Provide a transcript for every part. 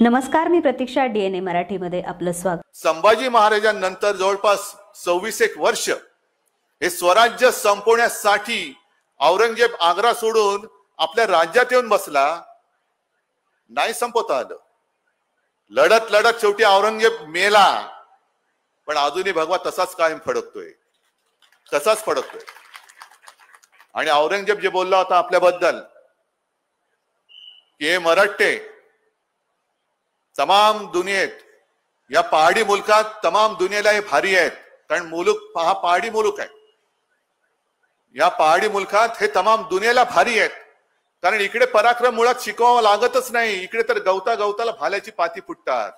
नमस्कार, मी प्रतीक्षा, DNA मराठीमध्ये आपलं स्वागत। संभाजी महाराजांनंतर जवळपास 26 वर्ष हे स्वराज्य संपवण्यासाठी औरंगजेब आग्रा सोडून आपल्या राज्यात येऊन बसला, नाही संपवता आलं। लढत लढत शेवटी औरंगजेब मेला, पण अजूनही भगवा तसाच कायम फडकतोय। आणि औरंगजेब जे बोलला होता आपल्याबद्दल की हे मराठे तमाम दुनियेत, या पहाडी मुलकात तमाम दुनियेला हे भारी आहेत, कारण मुलुक हा पहाडी मुलुक आहे। या पहाडी मुलकात हे तमाम दुनियेला भारी आहेत, कारण इकडे पराक्रम मुळात शिकवावं लागतच नाही। इकडे तर गवताला भाल्याची पाती फुटतात।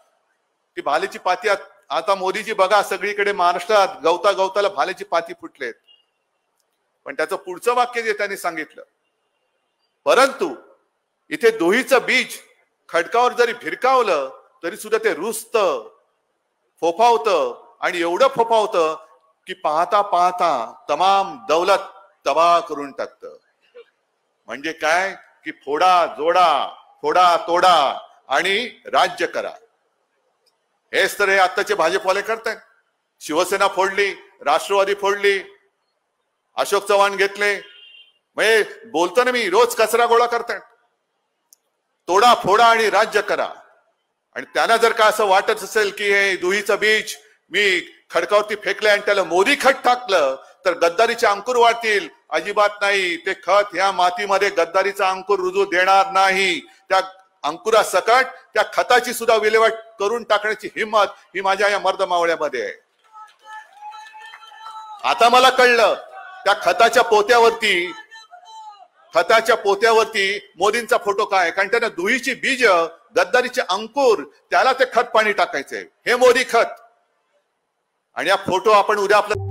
ती भाल्याची पाती आता मोदीजी बघा, सगळीकडे महाराष्ट्रात गवताला भाल्याची पाती फुटलेत। पण त्याचं पुढचं वाक्य जे त्यांनी सांगितलं, परंतु इथे दोहीचं बीज खडकावर जरी भिरकावलं तरी सुद्धा ते रुजतं, फोफावतं, आणि एवढं फोफावतं की पाहता पाहता तमाम दौलत तबाह करून टाकतं। म्हणजे काय की फोडा जोडा, फोडा तोडा आणि राज्य करा। हेच तर हे आत्ताचे भाजपवाले करतायत। शिवसेना फोडली, राष्ट्रवादी फोडली, अशोक चव्हाण घेतले, म्हणजे बोलतो ना मी, रोज कचरा गोळा करतायत। तोडा फोडा आणि राज्य करा। आणि त्यांना जर का असं वाटत असेल की हे दुहीचं बीज मी खडकावरती फेकले आणि त्याला मोदी खत टाकलं तर गद्दारीचे अंकुर वाढतील, अजिबात नाही। ते खत ह्या मातीमध्ये गद्दारीचा अंकुर रुजू देणार नाही। त्या अंकुरासकट त्या खताची सुद्धा विल्हेवाट करून टाकण्याची हिंमत ही माझ्या या मर्दमावळ्यामध्ये आहे। आता मला कळलं त्या खताच्या पोत्यावरती मोदींचा फोटो काय, कारण त्यांना दुहीची बीज, गद्दारीचे अंकुर, त्याला ते खत पाणी टाकायचंय, हे मोदी खत। आणि हा फोटो आपण उद्या आपलं